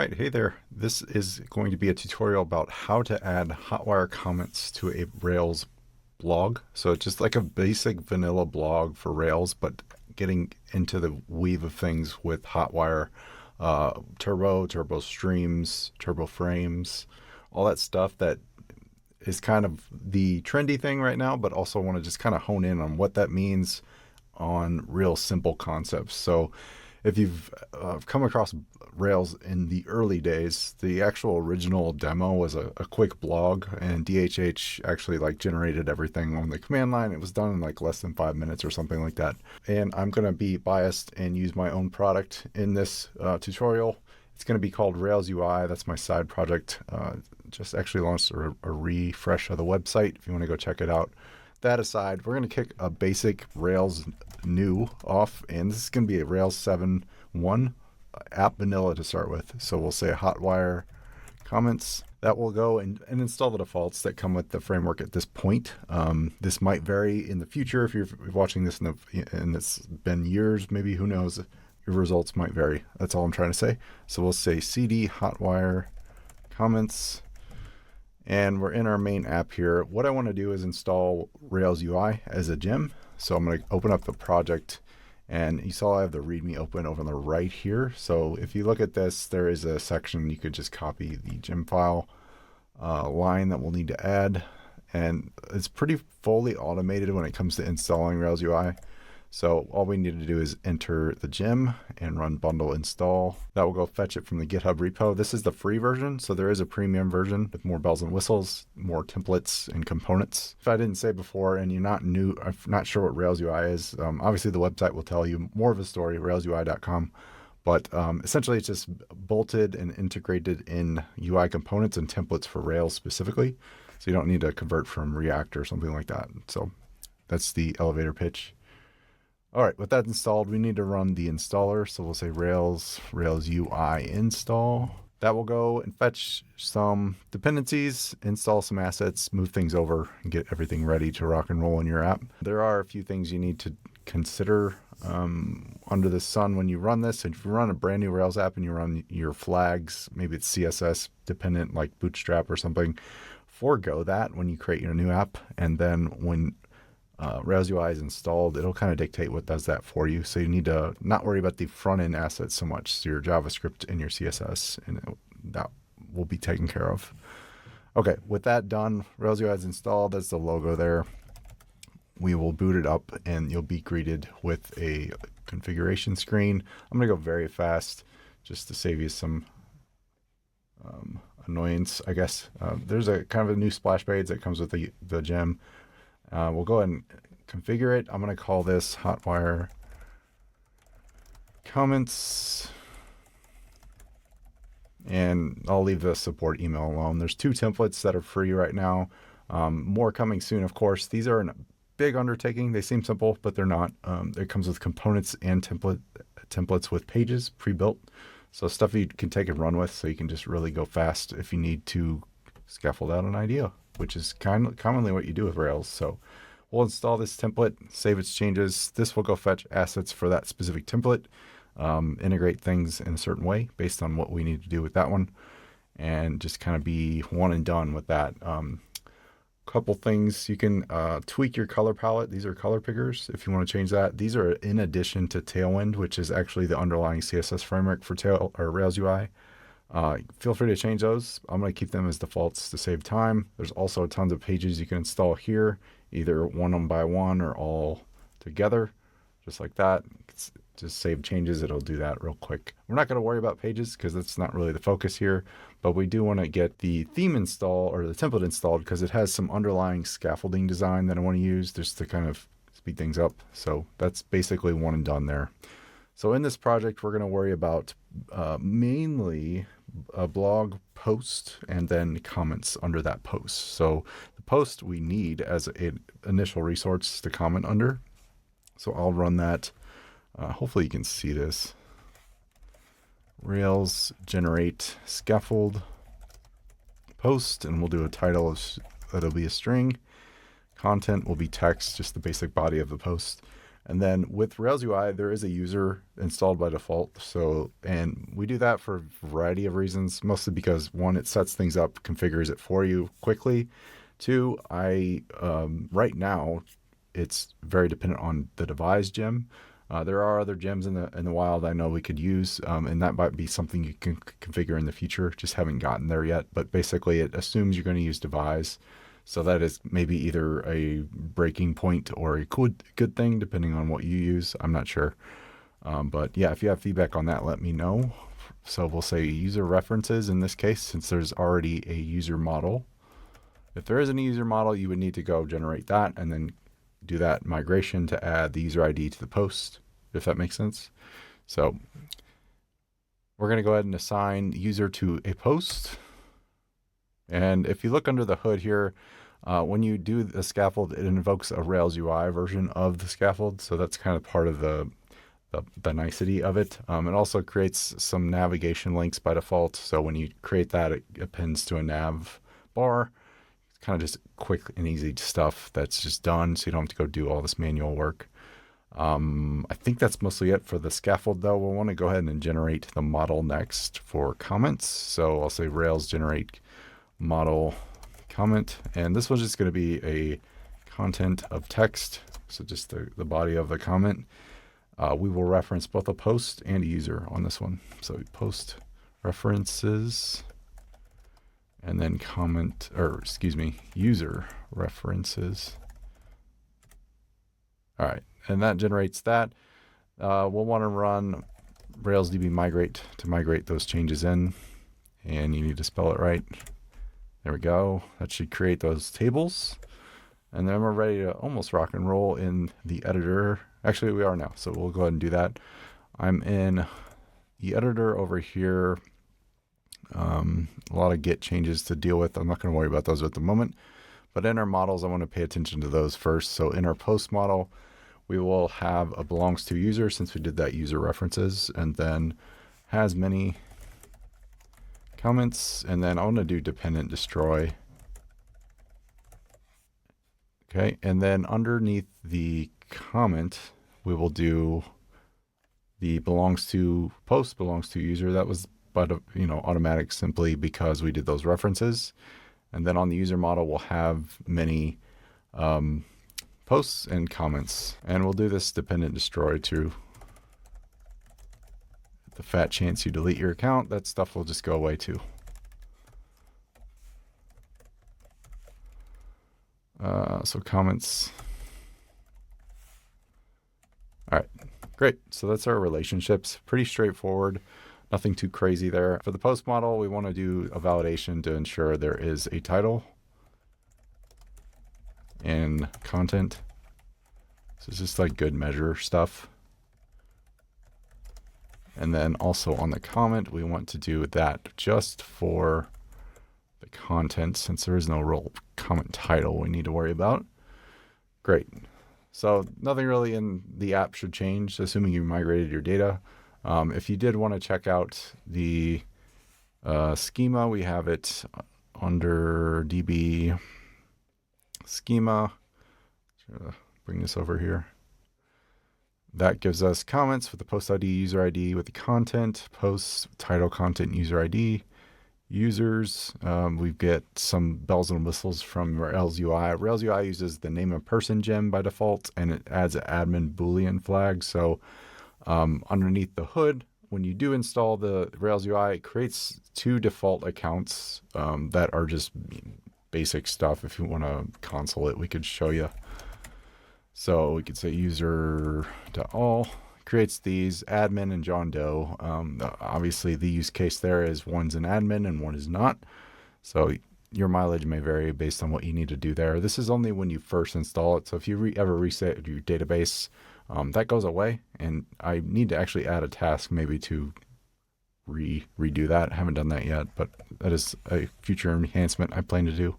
right, hey there. This is going to be a tutorial about how to add Hotwire comments to a Rails blog. So it's just like a basic vanilla blog for Rails, but getting into the weave of things with Hotwire, turbo streams, turbo frames, all that stuff that is kind of the trendy thing right now, but also want to just kind of hone in on what that means on real simple concepts. So if you've come across Rails in the early days, the actual original demo was a quick blog, and DHH actually like generated everything on the command line. It was done in like less than 5 minutes or something like that. And I'm going to be biased and use my own product in this tutorial. It's going to be called Rails UI. That's my side project. Just actually launched a refresh of the website if you want to go check it out. That aside, we're going to kick a basic Rails new off, and this is going to be a Rails 7.1 app vanilla to start with. So we'll say Hotwire comments. That will go and install the defaults that come with the framework at this point. This might vary in the future if you're watching this and it's been years, maybe, who knows, your results might vary. That's all I'm trying to say. So we'll say cd Hotwire comments. And we're in our main app here. What I want to do is install Rails UI as a gem. So I'm going to open up the project, and you saw I have the README open over on the right here. So if you look at this, there is a section you could just copy the gem file line that we'll need to add. And it's pretty fully automated when it comes to installing Rails UI. So all we need to do is enter the gem and run bundle install. That will go fetch it from the GitHub repo. This is the free version, so there is a premium version with more bells and whistles, more templates and components. If I didn't say before and you're not sure what Rails UI is, obviously the website will tell you more of a story, railsui.com. But essentially it's just bolted and integrated in UI components and templates for Rails specifically. So you don't need to convert from React or something like that. So that's the elevator pitch. All right, with that installed, we need to run the installer. So we'll say Rails UI install. That will go and fetch some dependencies, install some assets, move things over, and get everything ready to rock and roll in your app. There are a few things you need to consider under the sun when you run this. And if you run a brand new Rails app and you run your flags, maybe it's CSS dependent like Bootstrap or something, forego that when you create your new app. And then when Rails UI is installed, it'll kind of dictate what does that for you. So you need to not worry about the front end assets so much, so your JavaScript and your CSS, and that will be taken care of. Okay, with that done, Rails UI is installed. That's the logo there. We will boot it up and you'll be greeted with a configuration screen. I'm going to go very fast just to save you some annoyance, I guess. There's a kind of a new splash page that comes with the gem. We'll go ahead and configure it. I'm going to call this Hotwire comments, and I'll leave the support email alone. There's 2 templates that are free right now. More coming soon, of course. These are a big undertaking. They seem simple, but they're not. It comes with components and templates with pages pre-built. So stuff you can take and run with, so you can just really go fast if you need to scaffold out an idea, which is commonly what you do with Rails. So we'll install this template, save its changes. This will go fetch assets for that specific template, integrate things in a certain way based on what we need to do with that one, and just kind of be one and done with that. Couple things, you can tweak your color palette. These are color pickers if you want to change that. These are in addition to Tailwind, which is actually the underlying CSS framework for Rails UI. Feel free to change those. I'm going to keep them as defaults to save time. There's also tons of pages you can install here, either one by one or all together, just like that. Just save changes. It'll do that real quick. We're not going to worry about pages because that's not really the focus here, but we do want to get the theme installed or the template installed because it has some underlying scaffolding design that I want to use just to kind of speed things up. So that's basically one and done there. So in this project, we're going to worry about mainly a blog post and then comments under that post. So the post we need as an initial resource to comment under. So I'll run that. Hopefully you can see this. Rails generate scaffold post, and we'll do a title that'll be a string. Content will be text, just the basic body of the post. And then with Rails UI, there is a user installed by default. So, and we do that for a variety of reasons, mostly because one, it sets things up, configures it for you quickly. Two, right now, it's very dependent on the devise gem. There are other gems in the wild I know we could use, and that might be something you can configure in the future. Just haven't gotten there yet. But basically, it assumes you're going to use devise. So that is maybe either a breaking point or a good thing, depending on what you use. I'm not sure. But yeah, if you have feedback on that, let me know. So we'll say user references in this case, since there's already a user model. If there isn't a user model, you would need to go generate that and then do that migration to add the user ID to the post, if that makes sense. So we're going to go ahead and assign user to a post. And if you look under the hood here, when you do the scaffold, it invokes a Rails UI version of the scaffold. So that's kind of part of the nicety of it. It also creates some navigation links by default. So when you create that, it appends to a nav bar. It's kind of just quick and easy stuff that's just done. So you don't have to go do all this manual work. I think that's mostly it for the scaffold, though. We'll want to go ahead and generate the model next for comments. So I'll say Rails generate model comment, and this one's just going to be a content of text, so just the body of the comment. We will reference both a post and a user on this one. So post references, and then user references. All right, and that generates that. We'll want to run Rails DB migrate to migrate those changes in, and you need to spell it right. There we go. That should create those tables. And then we're ready to almost rock and roll in the editor. Actually, we are now. So we'll go ahead and do that. I'm in the editor over here. A lot of Git changes to deal with. I'm not going to worry about those at the moment. But in our models, I want to pay attention to those first. So in our post model, we will have a belongs to user, since we did that user references, and then has many comments, and then I want to do dependent destroy. Okay, and then underneath the comment, we will do the belongs to post, belongs to user. That was automatic simply because we did those references. And then on the user model, we'll have many posts and comments. And we'll do this dependent destroy too. The fat chance you delete your account, that stuff will just go away too. So comments. All right, great. So that's our relationships. Pretty straightforward. Nothing too crazy there. For the post model, we want to do a validation to ensure there is a title and content. So it's just like good measure stuff. And then also on the comment, we want to do that just for the content, since there is no real comment title we need to worry about. Great. So nothing really in the app should change, assuming you migrated your data. If you did want to check out the schema, we have it under DB schema. Bring this over here. That gives us comments with the post ID, user ID with the content, posts, title, content, user ID, users. We get some bells and whistles from Rails UI. Rails UI uses the name of person gem by default, and it adds an admin Boolean flag. So underneath the hood, when you do install the Rails UI, it creates two default accounts that are just basic stuff. If you want to console it, we could show you. So we could say user to all, creates these admin and John Doe. Obviously the use case there is one's an admin and one is not. So your mileage may vary based on what you need to do there. This is only when you first install it. So if you ever reset your database, that goes away. And I need to actually add a task maybe to redo that. I haven't done that yet, but that is a future enhancement I plan to do.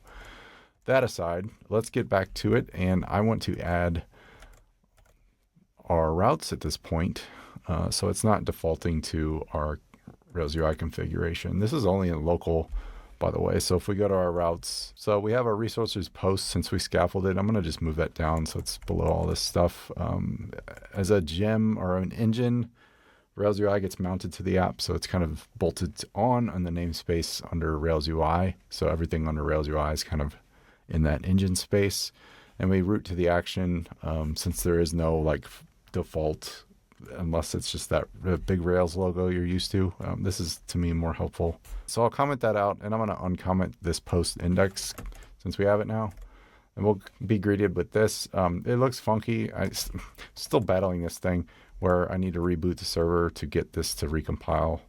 That aside, let's get back to it, and I want to add our routes at this point, so it's not defaulting to our Rails UI configuration. This is only in local by the way. So if we go to our routes, so we have our resources post since we scaffolded. I'm going to just move that down so it's below all this stuff. As a gem or an engine, Rails UI gets mounted to the app, so it's kind of bolted on the namespace under Rails UI. So everything under Rails UI is kind of in that engine space. And we route to the action since there is no like default, unless it's just that big Rails logo you're used to. This is, to me, more helpful. So I'll comment that out, and I'm going to uncomment this post index since we have it now. And we'll be greeted with this. It looks funky. I'm still battling this thing where I need to reboot the server to get this to recompile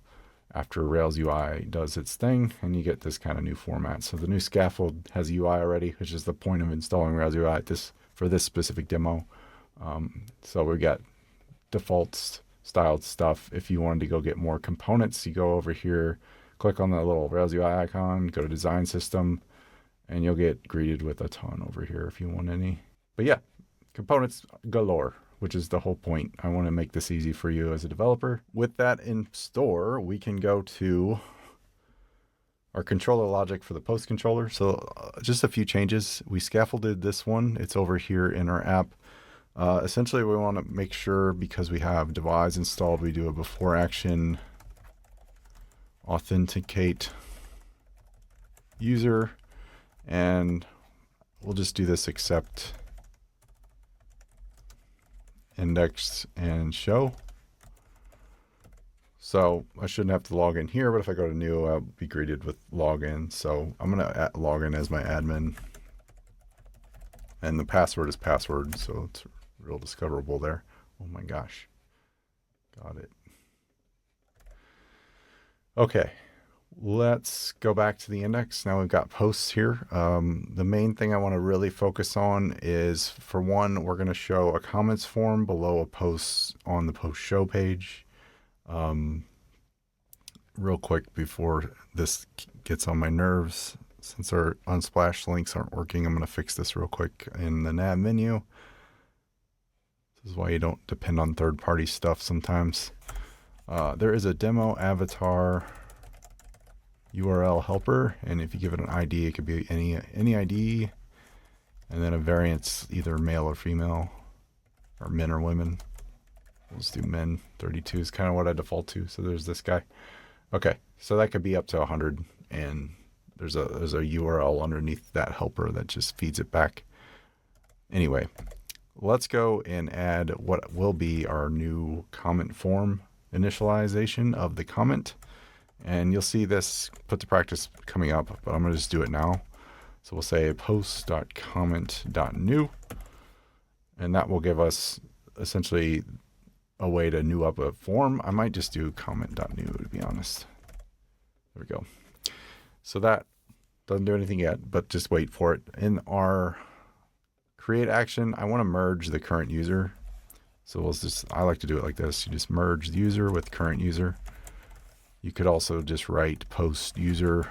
after Rails UI does its thing, and you get this kind of new format. So the new scaffold has UI already, which is the point of installing Rails UI for this specific demo. So we got default styled stuff. If you wanted to go get more components, you go over here, click on the little Rails UI icon, go to design system, and you'll get greeted with a ton over here if you want any. But yeah, components galore, which is the whole point. I want to make this easy for you as a developer. With that in store, we can go to our controller logic for the PostsController. So just a few changes. We scaffolded this one. It's over here in our app. Essentially, we want to make sure, because we have Devise installed, we do a before action authenticate user, and we'll just do this except index and show. So I shouldn't have to log in here, but if I go to new, I'll be greeted with login. So I'm going to log in as my admin, and the password is password, so it's real discoverable there. Oh my gosh. Got it. Okay. Let's go back to the index. Now we've got posts here. The main thing I want to really focus on is, for one, we're going to show a comments form below a post on the post show page. Real quick before this gets on my nerves, since our Unsplash links aren't working, I'm going to fix this real quick in the nav menu. This is why you don't depend on third-party stuff sometimes. There is a demo avatar URL helper, and if you give it an ID, it could be any ID, and then a variance, either male or female, or men or women. Let's do men. 32 is kind of what I default to. So there's this guy. Okay, so that could be up to 100, and there's a URL underneath that helper that just feeds it back. Anyway, let's go and add what will be our new comment form initialization of the comment. And you'll see this put to practice coming up, but I'm going to just do it now. So we'll say post.comment.new, and that will give us essentially a way to new up a form. I might just do comment.new, to be honest. There we go. So that doesn't do anything yet, but just wait for it. In our create action, I want to merge the current user. So I like to do it like this. You just merge the user with current user. You could also just write post user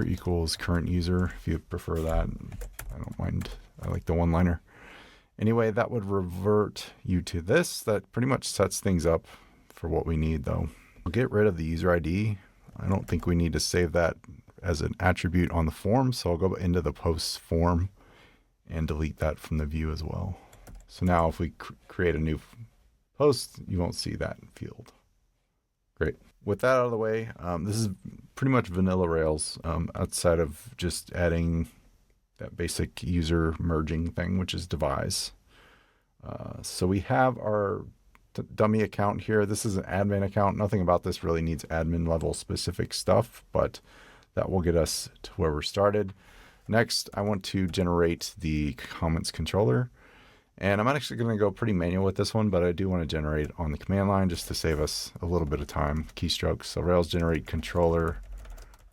equals current user if you prefer that. I don't mind. I like the one-liner. Anyway, that would revert you to this. That pretty much sets things up for what we need, though. We'll get rid of the user ID. I don't think we need to save that as an attribute on the form, so I'll go into the post form and delete that from the view as well. So now if we create a new post, you won't see that field. Great. With that out of the way, this is pretty much vanilla Rails outside of just adding that basic user merging thing, which is Devise. So we have our dummy account here. This is an admin account. Nothing about this really needs admin level specific stuff, but that will get us to where we're started. Next, I want to generate the comments controller. And I'm actually going to go pretty manual with this one, but I do want to generate on the command line just to save us a little bit of time, keystrokes. So Rails generate controller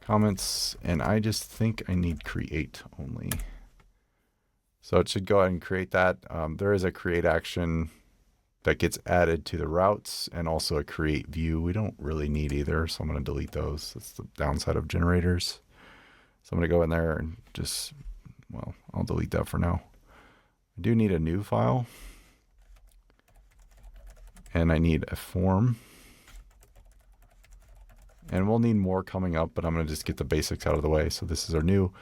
comments, and I just think I need create only. So it should go ahead and create that. There is a create action that gets added to the routes, and also a create view. We don't really need either, so I'm going to delete those. That's the downside of generators. So I'm going to go in there and just, well, I'll delete that for now. I do need a new file, and I need a form, And we'll need more coming up, but I'm going to just get the basics out of the way. So this is our new.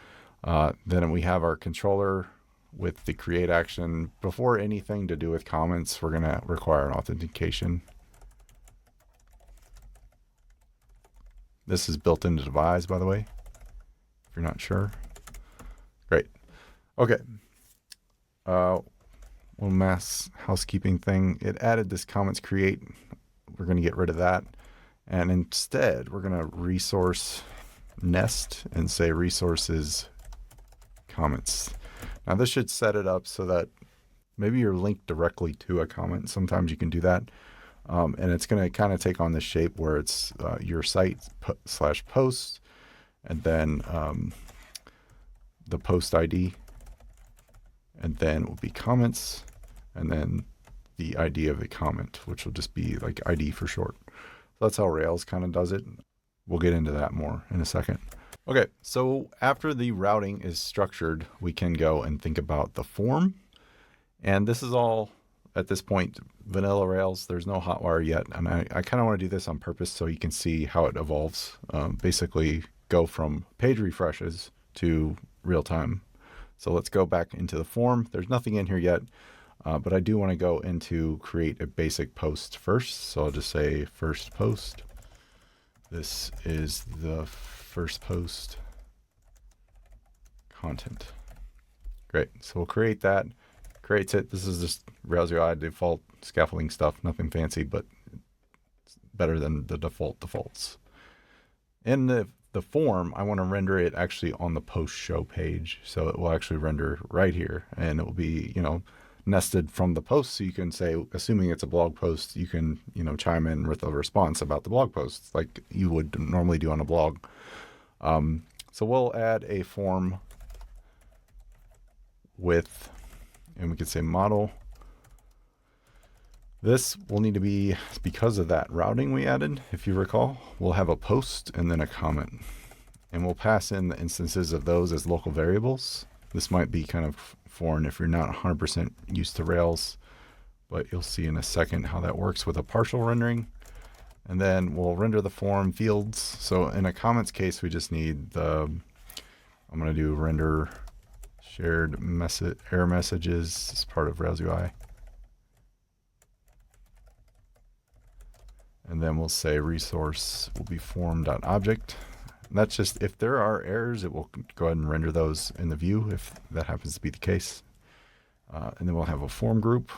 Then we have our controller with the create action. Before anything to do with comments, we're going to require an authentication. This is built into Devise, by the way, if you're not sure. Great. Okay. One mass housekeeping thing. It added this comments create. We're going to get rid of that. And instead, we're going to resource nest and say resources comments. Now this should set it up so that maybe you're linked directly to a comment. Sometimes you can do that. And it's going to kind of take on this shape where it's your site / post, and then the post ID, and then will be comments, and then the ID of the comment, which will just be like ID for short. So that's how Rails kind of does it. We'll get into that more in a second. Okay, so after the routing is structured, we can go and think about the form. And this is all, at this point, vanilla Rails. There's no Hotwire yet. And I kind of want to do this on purpose so you can see how it evolves. Basically go from page refreshes to real time. So let's go back into the form. There's nothing in here yet, but I do want to go into create a basic post first. So I'll just say first post. This is the first post content. Great. So we'll create that. Creates it. This is just Rails UI default scaffolding stuff. Nothing fancy, but it's better than the defaults. In the form, I want to render it actually on the post show page. So it will actually render right here, and it will be, nested from the post. So you can say, assuming it's a blog post, you can, chime in with a response about the blog post like you would normally do on a blog. So we'll add a form with, and we could say model. This will need to be, because of that routing we added, if you recall, we'll have a post and then a comment. And we'll pass in the instances of those as local variables. This might be kind of foreign if you're not 100% used to Rails, but you'll see in a second how that works with a partial rendering. And then we'll render the form fields. So in a comments case, we just need I'm going to do render shared error messages as part of Rails UI. And then we'll say resource will be form.object. And that's just, if there are errors, it will go ahead and render those in the view if that happens to be the case. And then we'll have a form group.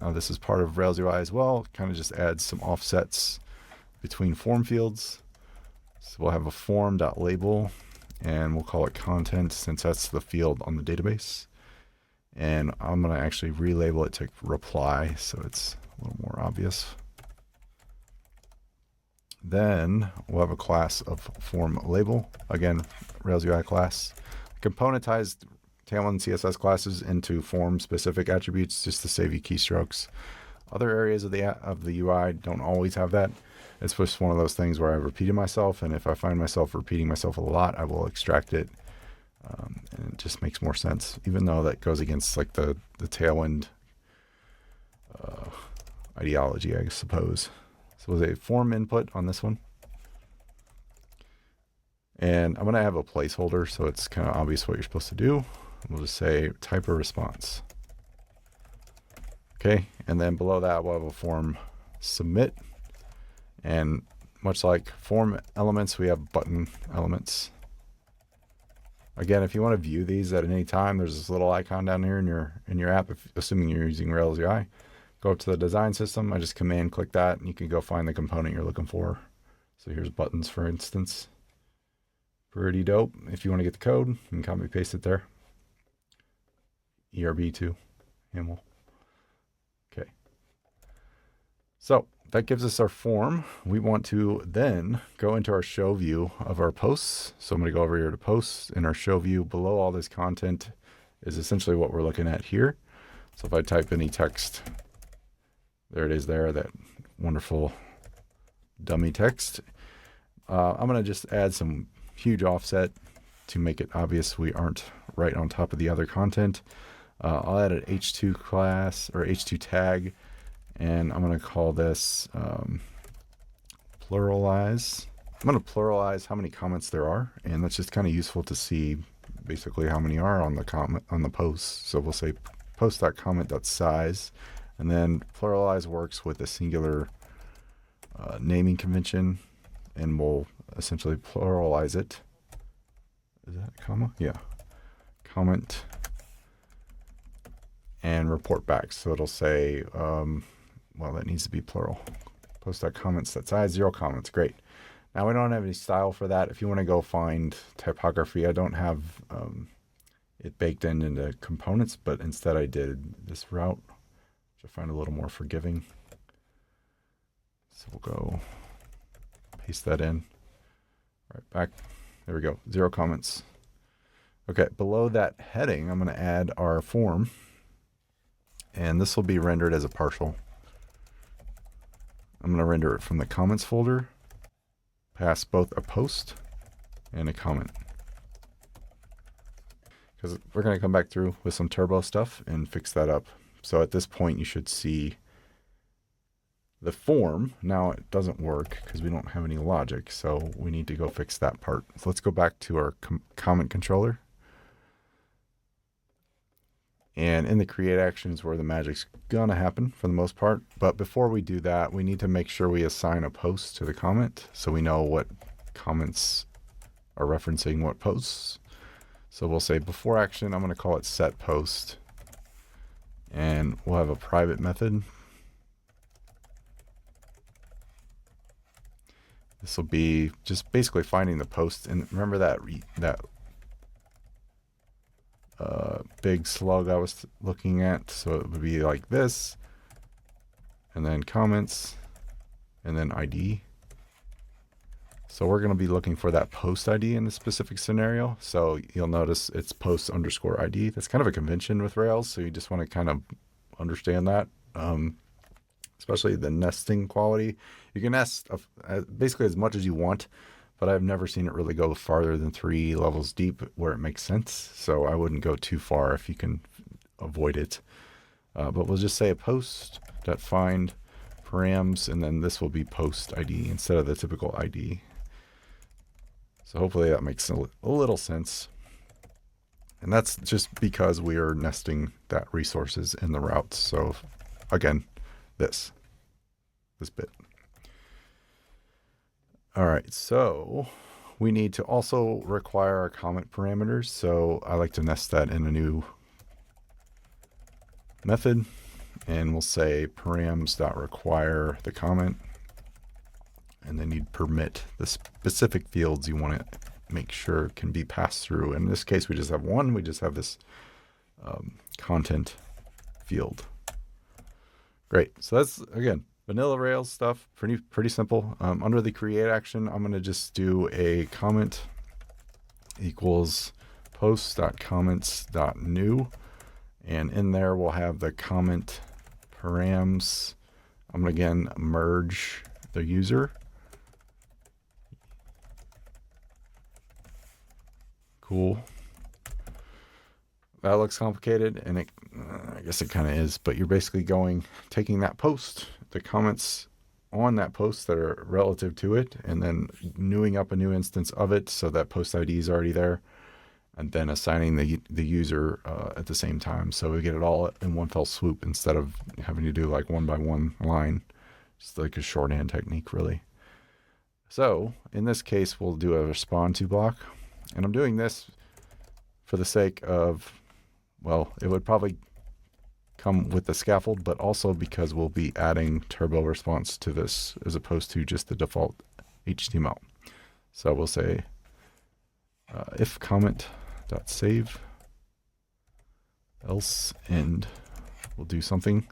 Now this is part of Rails UI as well. Kind of just adds some offsets between form fields. So we'll have a form.label, and we'll call it content since that's the field on the database. And I'm going to actually relabel it to reply so it's a little more obvious. Then we'll have a class of form label. Again, Rails UI class. Componentized Tailwind CSS classes into form specific attributes just to save you keystrokes. Other areas of the UI don't always have that. It's just one of those things where I've repeated myself, and if I find myself repeating myself a lot, I will extract it. And it just makes more sense, even though that goes against like the Tailwind ideology, I suppose. So we'll say form input on this one. And I'm going to have a placeholder so it's kind of obvious what you're supposed to do. We'll just say type a response. Okay, and then below that we'll have a form submit. And much like form elements, we have button elements. Again, if you want to view these at any time, there's this little icon down here in your app, assuming you're using Rails UI. Go up to the design system. I just command click that, and you can go find the component you're looking for. So here's buttons, for instance. Pretty dope. If you want to get the code, you can copy paste it there. ERB2, Hamel. Okay. So that gives us our form. We want to then go into our show view of our posts. So I'm going to go over here to posts. In our show view, below all this content is essentially what we're looking at here. So if I type any text, there it is there, that wonderful dummy text. I'm going to just add some huge offset to make it obvious we aren't right on top of the other content. I'll add an h2 class or h2 tag, and I'm going to call this pluralize. I'm going to pluralize how many comments there are, and that's just kind of useful to see basically how many are on the comment on the post. So we'll say post.comment.size, and then pluralize works with a singular naming convention, and we'll essentially pluralize it. Is that a comma? Yeah. Comment and report back. So it'll say, well, that needs to be plural. Post.comments.size, 0 comments. Great. Now we don't have any style for that. If you want to go find typography, I don't have it baked into components, but instead I did this route, which I find a little more forgiving. So we'll go paste that in. Right back. There we go. 0 comments. Okay, below that heading, I'm going to add our form. And this will be rendered as a partial. I'm going to render it from the comments folder, pass both a post and a comment. Because we're going to come back through with some turbo stuff and fix that up. So at this point, you should see the form. Now it doesn't work because we don't have any logic. So we need to go fix that part. So let's go back to our comment controller. And in the create actions where the magic's gonna happen for the most part. But before we do that, we need to make sure we assign a post to the comment so we know what comments are referencing what posts. So we'll say before action, I'm gonna call it set post. And we'll have a private method. This will be just basically finding the post. And remember that big slug I was looking at. So it would be like this, and then comments, and then ID. So we're going to be looking for that post ID in this specific scenario. So you'll notice it's post_ID. That's kind of a convention with Rails. So you just want to kind of understand that, especially the nesting quality. You can nest basically as much as you want, but I've never seen it really go farther than 3 levels deep where it makes sense. So I wouldn't go too far if you can avoid it. But we'll just say a post.find params, and then this will be post ID instead of the typical ID. So hopefully that makes a little sense. And that's just because we are nesting that resources in the routes. So again, this bit. All right, so we need to also require our comment parameters. So I like to nest that in a new method, and we'll say params.require the comment, and then you'd permit the specific fields you want to make sure can be passed through. In this case, we just have one. We just have this content field. Great. So that's, again, vanilla Rails stuff, pretty simple. Under the create action, I'm going to just do a comment equals post.comments.new. And in there, we'll have the comment params. I'm going to, again, merge the user. Cool. That looks complicated, and I guess it kind of is, but you're basically taking that post, the comments on that post that are relative to it, and then newing up a new instance of it so that post ID is already there, and then assigning the user at the same time. So we get it all in one fell swoop instead of having to do like one by one line. Just like a shorthand technique, really. So in this case, we'll do a respond to block. And I'm doing this for the sake of, well, it would probably come with the scaffold, but also because we'll be adding turbo response to this as opposed to just the default HTML. So we'll say if comment.save else end will do something.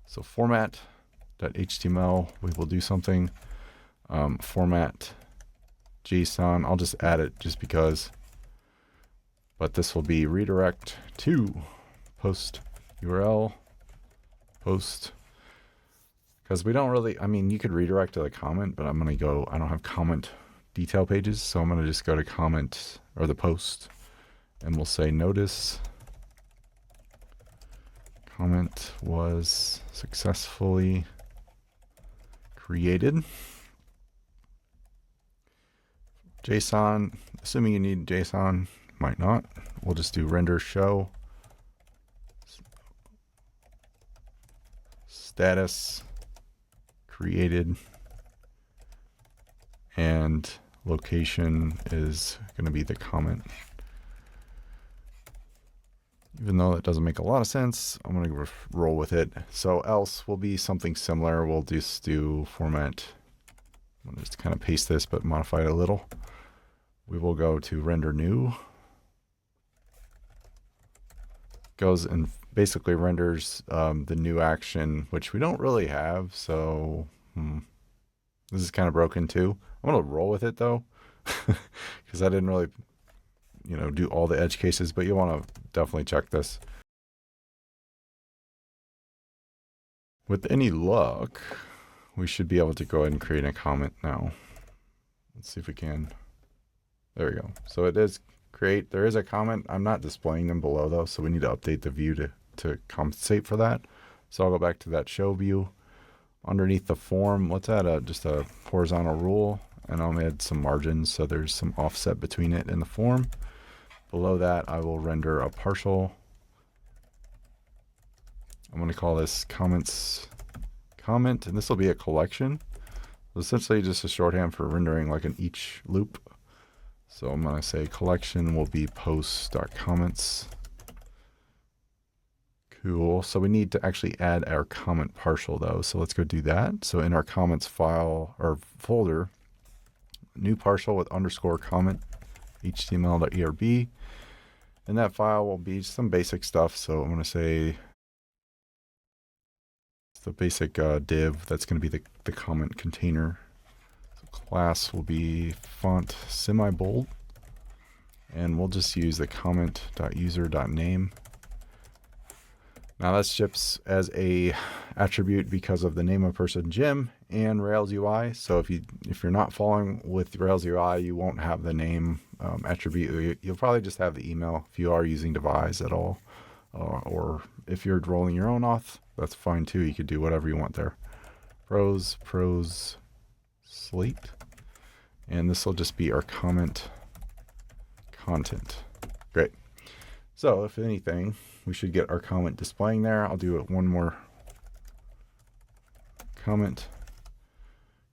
So format.html, we will do something. Format JSON, I'll just add it just because. But this will be redirect to post URL post, because we don't really, I mean, you could redirect to the comment, but I'm going to go, I don't have comment detail pages, so I'm going to just go to comment or the post, and we'll say notice comment was successfully created. JSON, assuming you need JSON, might not. We'll just do render show status created, and location is going to be the comment. Even though that doesn't make a lot of sense, I'm going to roll with it. So else will be something similar. We'll just do format. I'm going to just kind of paste this, but modify it a little. We will go to render new. Goes and basically renders the new action, which we don't really have. So this is kind of broken too. I'm going to roll with it though, because I didn't really, do all the edge cases, but you want to definitely check this. With any luck, we should be able to go ahead and create a comment now. Let's see if we can. There we go. So it is create. There is a comment. I'm not displaying them below though, so we need to update the view to compensate for that. So I'll go back to that show view. Underneath the form, let's add just a horizontal rule, and I'll add some margins so there's some offset between it and the form. Below that, I will render a partial. I'm going to call this comments comment, and this will be a collection. Essentially just a shorthand for rendering like an each loop. So I'm going to say collection will be posts.comments. Cool. So we need to actually add our comment partial though. So let's go do that. So in our comments file or folder, new partial with underscore comment html.erb. And that file will be some basic stuff. So I'm going to say the basic div that's going to be the comment container. So class will be font semi-bold. And we'll just use the comment.user.name. Now that ships as a attribute because of the name of person Jim and Rails UI. So if you're not following with Rails UI, you won't have the name attribute. You'll probably just have the email if you are using Devise at all. Or if you're rolling your own auth, that's fine too. You could do whatever you want there. Pros, slate. And this will just be our comment content. Great. So if anything, we should get our comment displaying there. I'll do it one more. Comment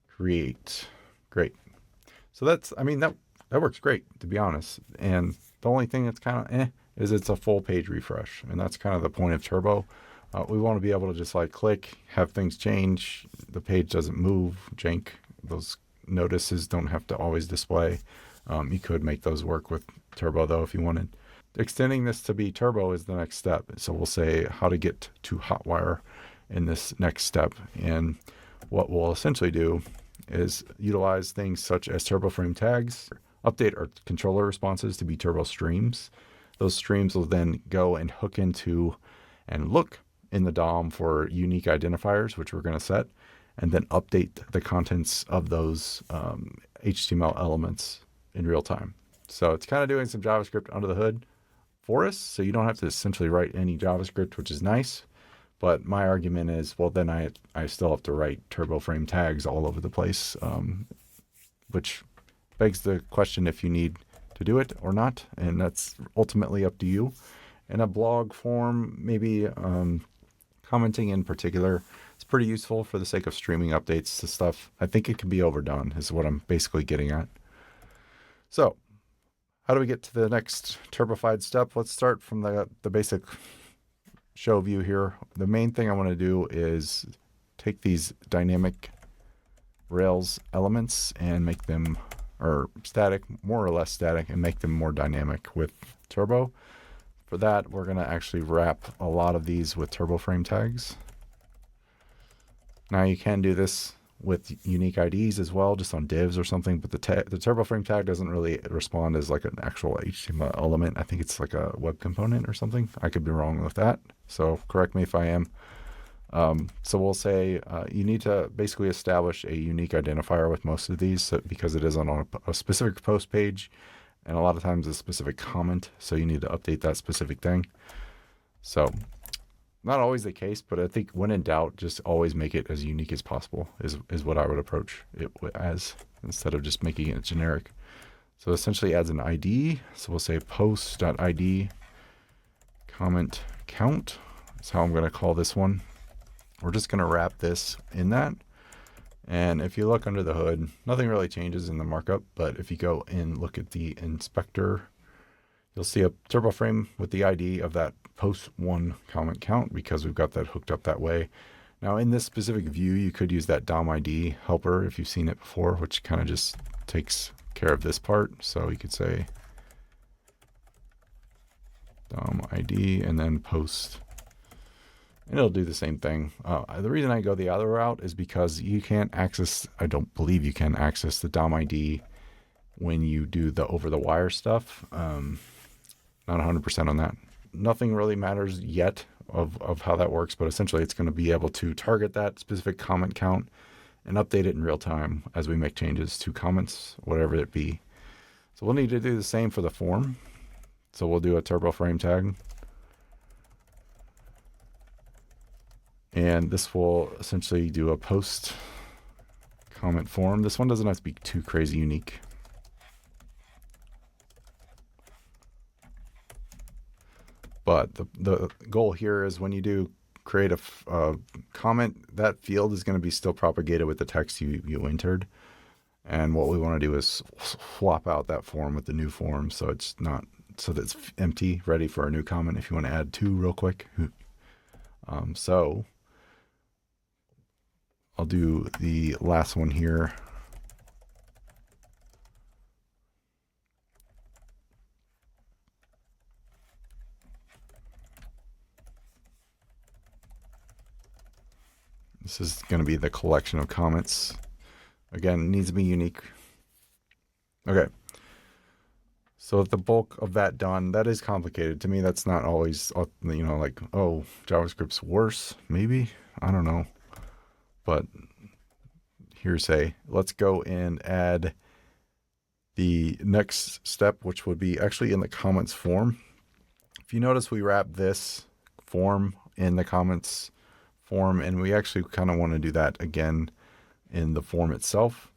create. Great. So that's, that works great, to be honest. And the only thing that's kind of is it's a full page refresh. And that's kind of the point of Turbo. We want to be able to just like click, have things change. The page doesn't move, jank. Those notices don't have to always display. You could make those work with Turbo though if you wanted. Extending this to be Turbo is the next step. So we'll say how to get to Hotwire in this next step. And what we'll essentially do is utilize things such as Turbo frame tags, update our controller responses to be Turbo streams. Those streams will then go and hook into and look in the DOM for unique identifiers, which we're going to set, and then update the contents of those HTML elements in real time. So it's kind of doing some JavaScript under the hood for us, so you don't have to essentially write any JavaScript, which is nice. But my argument is, well, then I still have to write Turbo frame tags all over the place, which begs the question if you need to do it or not, and that's ultimately up to you. In a blog form, maybe commenting in particular, it's pretty useful for the sake of streaming updates to stuff. I think it can be overdone, is what I'm basically getting at. So how do we get to the next turbified step? Let's start from the basic show view here. The main thing I want to do is take these dynamic Rails elements and make them static, more or less static, and make them more dynamic with Turbo. For that, we're going to actually wrap a lot of these with Turbo frame tags. Now you can do this with unique IDs as well, just on divs or something, but the Turbo frame tag doesn't really respond as like an actual HTML element. I think it's like a web component or something. I could be wrong with that, so correct me if I am. So we'll say you need to basically establish a unique identifier with most of these because it is on a specific post page and a lot of times a specific comment, so you need to update that specific thing. So not always the case, but I think when in doubt, just always make it as unique as possible is what I would approach it as, instead of just making it generic. So essentially adds an ID. So we'll say post.id comment count. That's how I'm going to call this one. We're just going to wrap this in that. And if you look under the hood, nothing really changes in the markup. But if you go and look at the inspector, you'll see a turbo frame with the ID of that post1 comment count because we've got that hooked up that way. Now in this specific view, you could use that DOM ID helper if you've seen it before, which kind of just takes care of this part. So you could say DOM ID and then post, and it'll do the same thing. The reason I go the other route is because you can't access, I don't believe you can access the DOM ID when you do the over the wire stuff. Not 100% on that. Nothing really matters yet of how that works, but essentially it's going to be able to target that specific comment count and update it in real time as we make changes to comments, whatever it be. So we'll need to do the same for the form. So we'll do a turbo frame tag. And this will essentially do a post comment form. This one doesn't have to be too crazy unique. But the goal here is when you do create a comment, that field is going to be still propagated with the text you entered. And what we want to do is swap out that form with the new form so it's not, so that it's empty, ready for a new comment if you want to add two real quick. So I'll do the last one here. This is going to be the collection of comments. Again, it needs to be unique. Okay. So with the bulk of that done, that is complicated. To me, that's not always, you know, like, oh, JavaScript's worse, maybe? I don't know. But hearsay. Let's go and add the next step, which would be actually in the comments form. If you notice, we wrap this form in the comments form, and we actually kind of want to do that again in the form itself.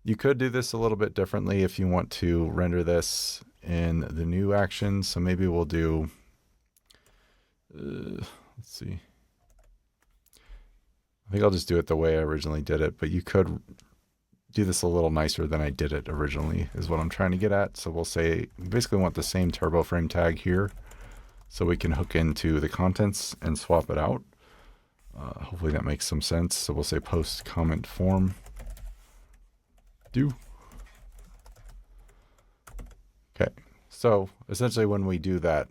You could do this a little bit differently if you want to render this in the new action. So maybe we'll do, let's see. I think I'll just do it the way I originally did it, but you could do this a little nicer than I did it originally is what I'm trying to get at. So we'll say, we basically want the same turbo frame tag here so we can hook into the contents and swap it out. Hopefully that makes some sense. So we'll say post comment form do. Okay, so essentially when we do that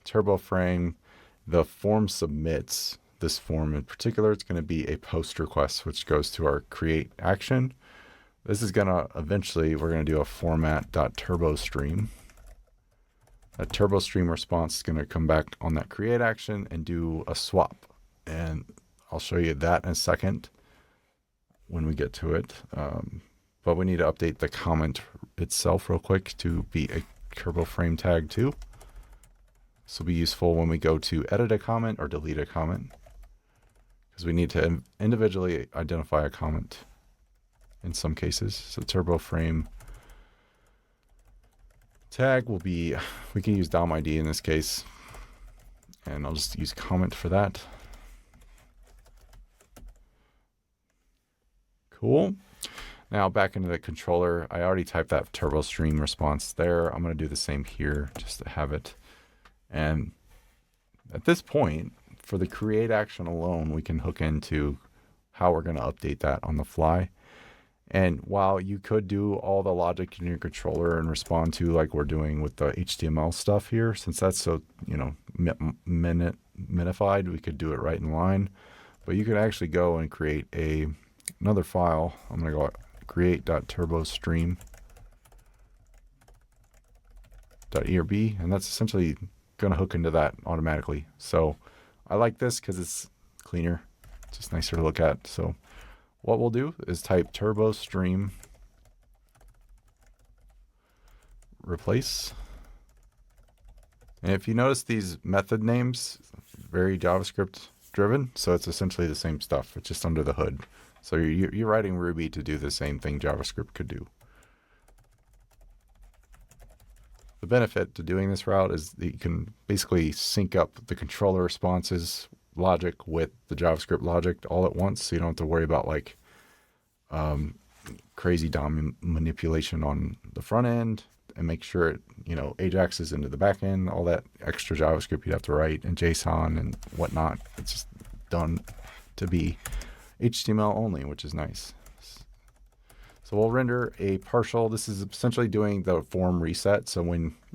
turbo frame, the form submits. This form in particular, it's going to be a post request, which goes to our create action. This is going to eventually, we're going to do a format.turbostream. That turbo stream response is going to come back on that create action and do a swap. And I'll show you that in a second when we get to it. But we need to update the comment itself real quick to be a turbo frame tag too. This will be useful when we go to edit a comment or delete a comment, because we need to individually identify a comment in some cases. So turbo frame tag will be, we can use DOM ID in this case, and I'll just use comment for that. Cool. Now back into the controller, I already typed that turbo stream response there. I'm going to do the same here just to have it. And at this point, for the create action alone, we can hook into how we're going to update that on the fly. And while you could do all the logic in your controller and respond to like we're doing with the HTML stuff here, since that's so, you know, minified, we could do it right in line. But you could actually go and create another file. I'm going to go create.turbostream.erb, and that's essentially going to hook into that automatically. So I like this because it's cleaner. It's just nicer to look at. So what we'll do is type turbo stream replace. And if you notice these method names, very JavaScript driven. So it's essentially the same stuff. It's just under the hood. So you're writing Ruby to do the same thing JavaScript could do. The benefit to doing this route is that you can basically sync up the controller responses logic with the JavaScript logic all at once, so you don't have to worry about like crazy DOM manipulation on the front end, and make sure it, Ajax is into the back end, all that extra JavaScript you'd have to write and JSON and whatnot. It's just done to be HTML only, which is nice. So we'll render a partial. This is essentially doing the form reset. So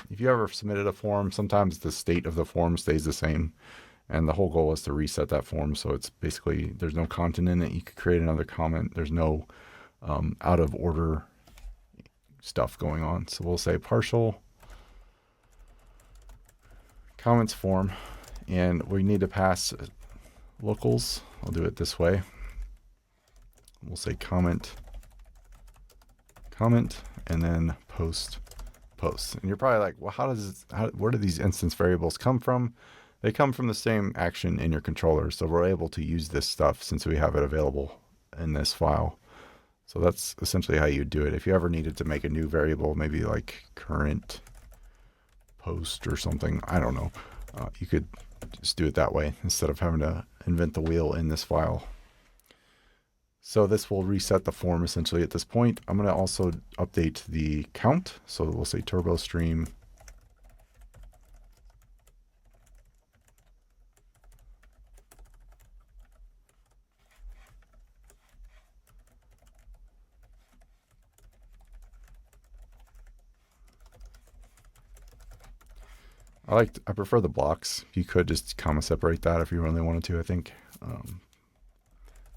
if you ever submitted a form, sometimes the state of the form stays the same. And the whole goal is to reset that form. So it's basically, there's no content in it. You could create another comment. There's no out of order stuff going on. So we'll say partial comments form, and we need to pass locals. I'll do it this way. We'll say comment, and then post. And you're probably like, well, where do these instance variables come from? They come from the same action in your controller. So we're able to use this stuff since we have it available in this file. So that's essentially how you do it. If you ever needed to make a new variable, maybe like current post or something, I don't know, you could just do it that way instead of having to invent the wheel in this file. So this will reset the form essentially at this point. I'm going to also update the count. So we'll say turbo stream I prefer the blocks. You could just comma separate that if you really wanted to, I think.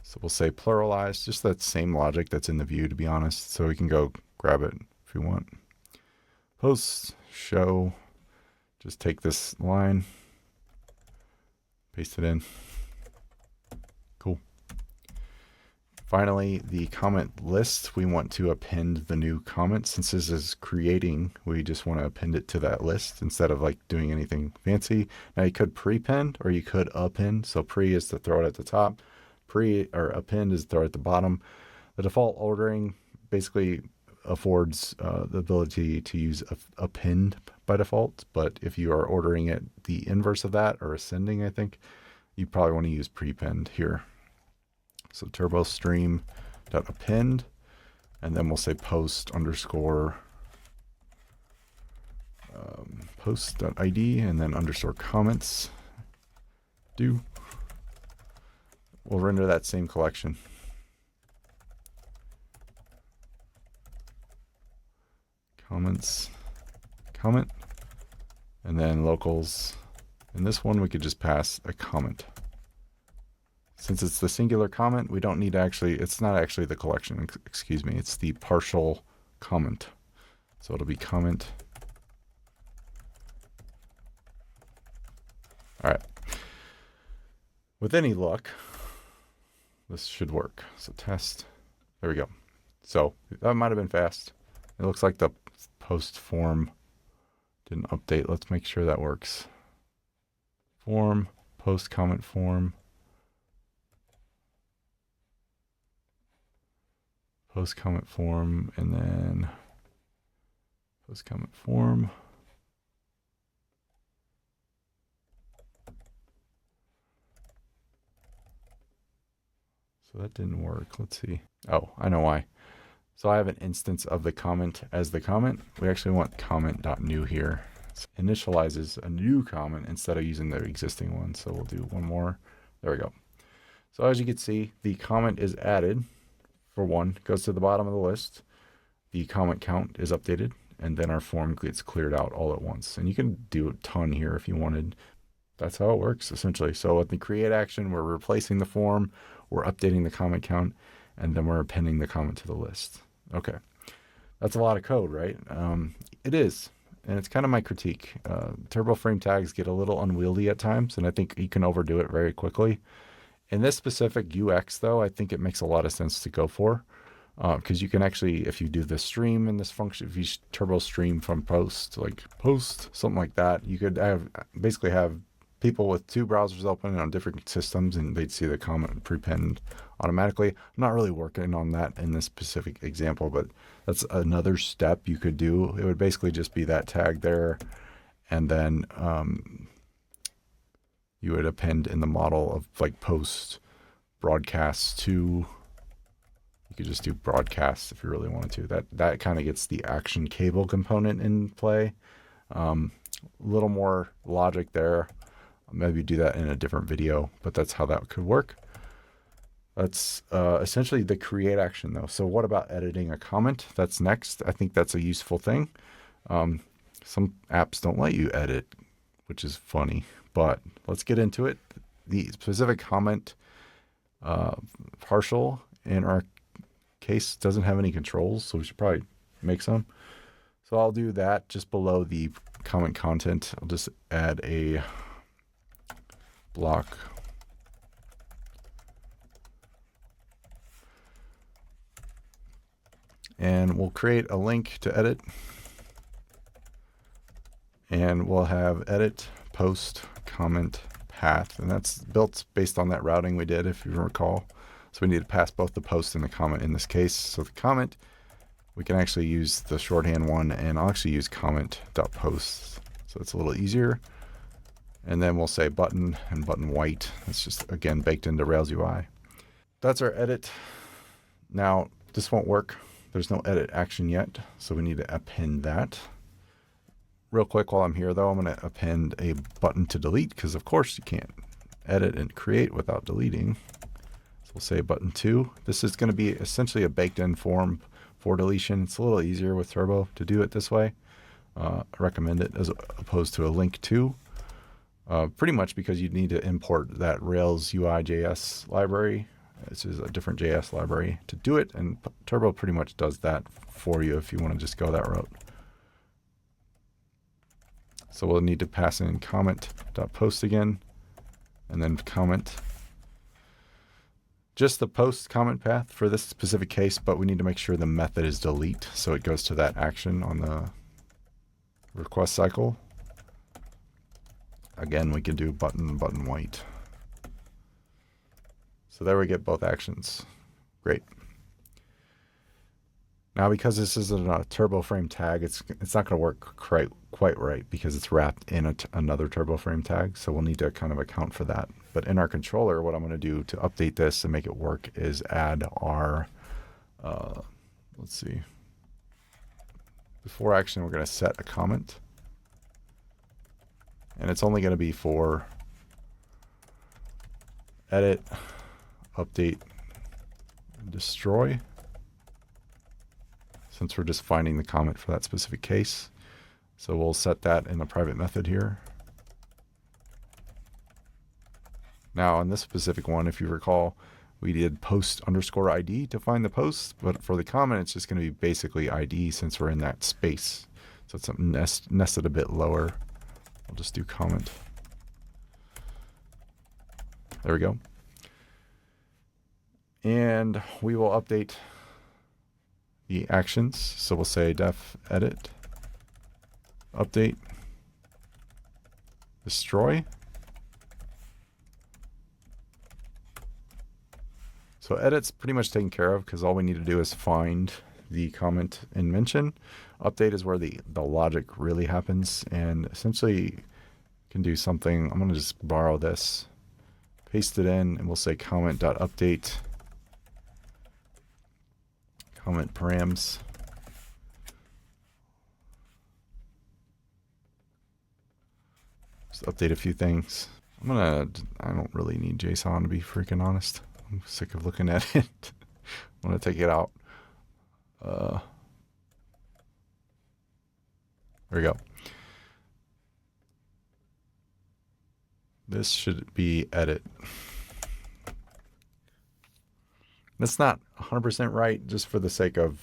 So we'll say pluralize, just that same logic that's in the view, to be honest. So we can go grab it if we want. Post, show, just take this line, paste it in. Cool. Finally, the comment list, we want to append the new comment. Since this is creating, we just want to append it to that list instead of like doing anything fancy. Now you could prepend or you could append. So pre is to throw it at the top. Append is to throw it at the bottom. The default ordering basically affords the ability to use append by default. But if you are ordering it the inverse of that, or ascending, I think, you probably want to use prepend here. So turbo stream dot append, and then we'll say post underscore post.id, and then underscore comments. We'll render that same collection. Comments, comment, and then locals. In this one, we could just pass a comment. Since it's the singular comment, we don't need to it's not actually the collection, excuse me, it's the partial comment. So it'll be comment. All right. With any luck, this should work. So test, there we go. So that might have been fast. It looks like the post form didn't update. Let's make sure that works. Form, post comment form. Post comment form, and then post comment form. So that didn't work. Let's see. Oh, I know why. So I have an instance of the comment as the comment. We actually want comment.new here. So initializes a new comment instead of using the existing one. So we'll do one more. There we go. So as you can see, the comment is added. For one, goes to the bottom of the list. The comment count is updated, and then our form gets cleared out all at once. And you can do a ton here if you wanted. That's how it works, essentially. So with the create action, we're replacing the form, we're updating the comment count, and then we're appending the comment to the list. Okay, that's a lot of code, right? It is, and it's kind of my critique. Turbo frame tags get a little unwieldy at times, and I think you can overdo it very quickly. In this specific UX, though, I think it makes a lot of sense to go for, because you can actually, if you do the stream in this function, if you turbo stream from post, like post, something like that, you could basically have people with two browsers open on different systems, and they'd see the comment prepinned automatically. I'm not really working on that in this specific example, but that's another step you could do. It would basically just be that tag there, and then you would append in the model of like post broadcast to, you could just do broadcast if you really wanted to. That kind of gets the action cable component in play. A little more logic there. Maybe do that in a different video, but that's how that could work. That's essentially the create action though. So what about editing a comment? That's next. I think that's a useful thing. Some apps don't let you edit, which is funny, but let's get into it. The specific comment partial in our case doesn't have any controls, so we should probably make some. So I'll do that just below the comment content. I'll just add a block. And we'll create a link to edit. And we'll have edit post comment path. And that's built based on that routing we did, if you recall. So we need to pass both the post and the comment in this case. So the comment, we can actually use the shorthand one, and I'll actually use comment.post. So it's a little easier. And then we'll say button and button white. It's just, again, baked into Rails UI. That's our edit. Now, this won't work. There's no edit action yet, so we need to append that. Real quick while I'm here, though, I'm going to append a button to delete, because, of course, you can't edit and create without deleting. So we'll say button 2. This is going to be essentially a baked-in form for deletion. It's a little easier with Turbo to do it this way. I recommend it as opposed to a link to. Pretty much because you need to import that Rails UI.js library. This is a different JS library to do it, and Turbo pretty much does that for you if you want to just go that route. So we'll need to pass in comment.post again, and then comment. Just the post comment path for this specific case, but we need to make sure the method is delete, so it goes to that action on the request cycle. Again, we can do button white. So there we get both actions. Great. Now, because this isn't a turbo frame tag, it's not going to work quite right because it's wrapped in another turbo frame tag. So we'll need to kind of account for that. But in our controller, what I'm going to do to update this and make it work is add our, let's see. Before action, we're going to set a comment. And it's only going to be for edit, update, destroy, since we're just finding the comment for that specific case. So we'll set that in a private method here. Now in this specific one, if you recall, we did post_ID to find the post, but for the comment, it's just going to be basically ID since we're in that space. So it's nested a bit lower. I'll just do comment. There we go. And we will update the actions. So we'll say def edit, update, destroy. So edit's pretty much taken care of because all we need to do is find the comment and mention. Update is where the logic really happens, and essentially can do something. I'm going to just borrow this, paste it in, and we'll say comment.update, comment params. Just update a few things. I don't really need JSON to be freaking honest. I'm sick of looking at it. I'm going to take it out. There we go. This should be edit. That's not 100% right, just for the sake of,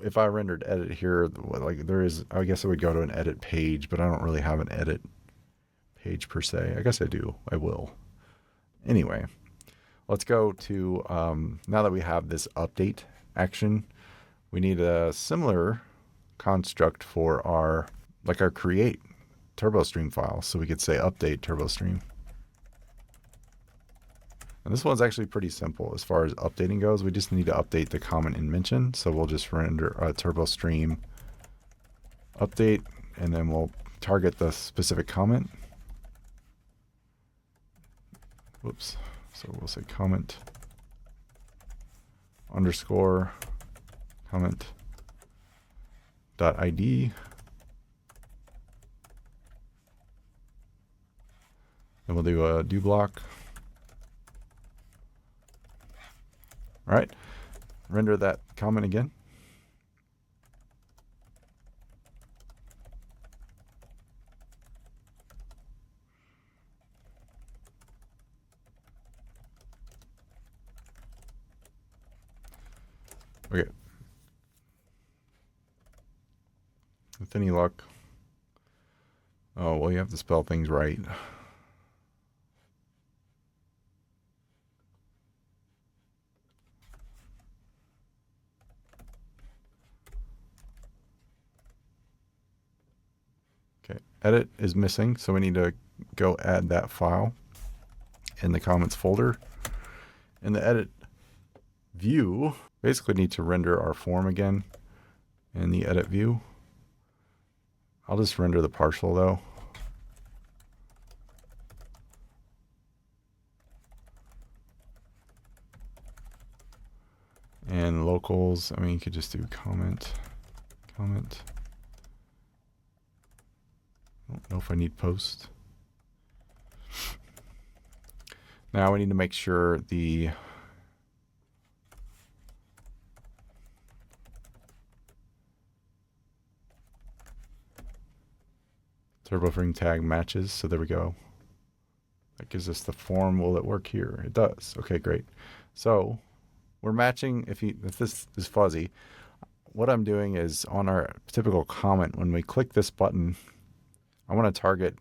if I rendered edit here, like there is, I guess I would go to an edit page, but I don't really have an edit page per se. I guess I do. I will. Anyway, let's go to, now that we have this update action, we need a similar construct for our create TurboStream file. So we could say update TurboStream. And this one's actually pretty simple as far as updating goes. We just need to update the comment in mention. So we'll just render a TurboStream update, and then we'll target the specific comment. Whoops. So we'll say comment underscore comment dot ID. Then we'll do a do block. All right, render that comment again. Okay. With any luck. Oh, well, you have to spell things right. Okay, edit is missing, so we need to go add that file in the comments folder. In the edit view, basically need to render our form again in the edit view. I'll just render the partial though. And locals, I mean, you could just do comment. I don't know if I need post. Now we need to make sure the TurboFrame tag matches. So there we go. That gives us the form. Will it work here? It does. Okay, great. So we're matching. If this is fuzzy, what I'm doing is on our typical comment, when we click this button, I want to target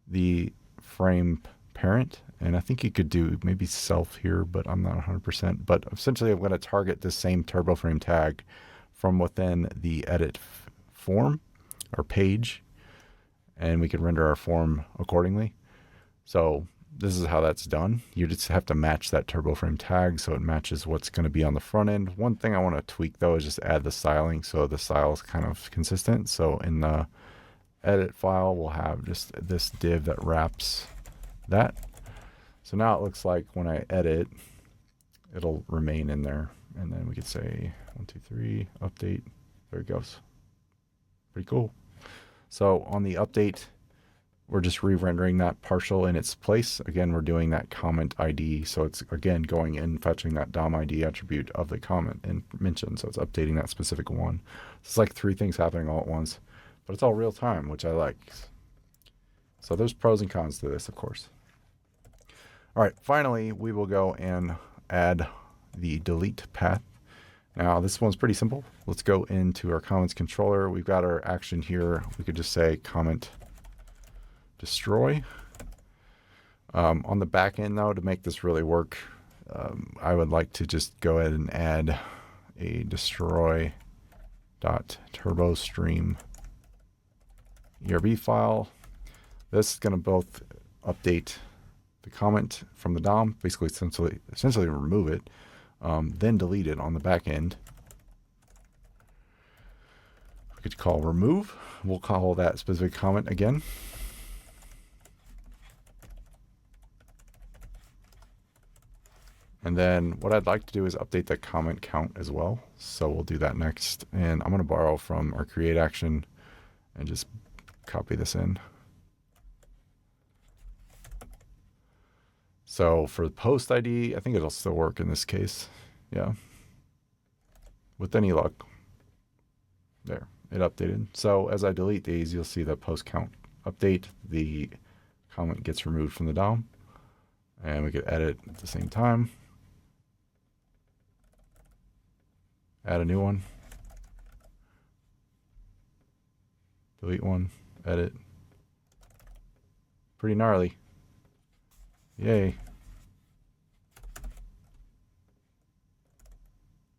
the frame parent. And I think you could do maybe self here, but I'm not 100%. But essentially, I'm going to target the same TurboFrame tag from within the edit form or page, and we can render our form accordingly. So this is how that's done. You just have to match that TurboFrame tag so it matches what's going to be on the front end. One thing I want to tweak though is just add the styling so the style is kind of consistent. So in the edit file, we'll have just this div that wraps that. So now it looks like when I edit, it'll remain in there. And then we could say 1, 2, 3, update. There it goes. Pretty cool. So on the update, we're just re-rendering that partial in its place. Again, we're doing that comment ID. So it's, again, going in, fetching that DOM ID attribute of the comment and mention. So it's updating that specific one. It's like 3 things happening all at once, but it's all real time, which I like. So there's pros and cons to this, of course. All right, finally, we will go and add the delete path. Now, this one's pretty simple. Let's go into our comments controller. We've got our action here. We could just say comment destroy. On the back end, though, to make this really work, I would like to just go ahead and add a destroy.turbostream ERB file. This is going to both update the comment from the DOM, basically essentially remove it, then delete it on the back end. We could call remove. We'll call that specific comment again. And then what I'd like to do is update the comment count as well. So we'll do that next. And I'm going to borrow from our create action and just copy this in. So for the post ID, I think it'll still work in this case. Yeah. With any luck. There, it updated. So as I delete these, you'll see the post count update. The comment gets removed from the DOM. And we could edit at the same time. Add a new one. Delete one. Edit. Pretty gnarly. Yay.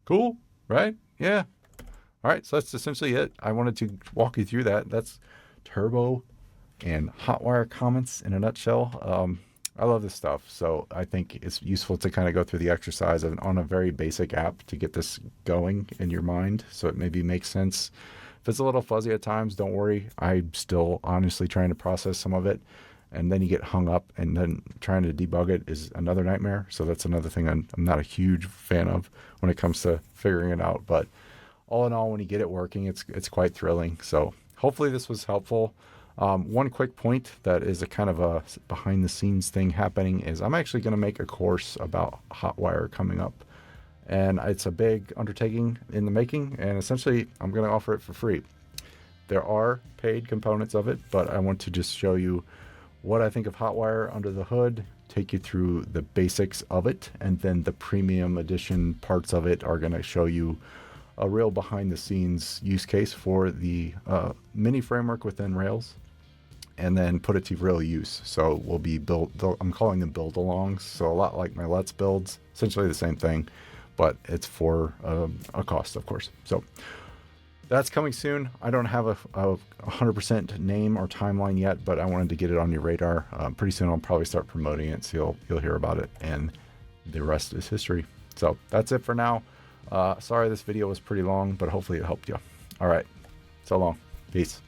Cool, right? Yeah. All right, so that's essentially it. I wanted to walk you through that. That's TurboStream And Hotwire comments in a nutshell. I love this stuff, so I think it's useful to kind of go through the exercise on a very basic app to get this going in your mind, so it maybe makes sense. If it's a little fuzzy at times, don't worry. I'm still honestly trying to process some of it, and then you get hung up, and then trying to debug it is another nightmare. So that's another thing I'm not a huge fan of when it comes to figuring it out. But all in all, when you get it working, it's quite thrilling. So hopefully this was helpful. One quick point that is a kind of a behind the scenes thing happening is I'm actually going to make a course about Hotwire coming up. And it's a big undertaking in the making, and essentially I'm going to offer it for free. There are paid components of it, but I want to just show you what I think of Hotwire under the hood, take you through the basics of it, and then the premium edition parts of it are going to show you a real behind the scenes use case for the mini framework within Rails, and then put it to real use. So we'll be I'm calling them build alongs. So a lot like my Let's builds, essentially the same thing, but it's for a cost, of course. So that's coming soon. I don't have a 100% name or timeline yet, but I wanted to get it on your radar. Pretty soon I'll probably start promoting it, so you'll hear about it, and the rest is history. So that's it for now. Sorry this video was pretty long, but hopefully it helped you. All right, so long. Peace.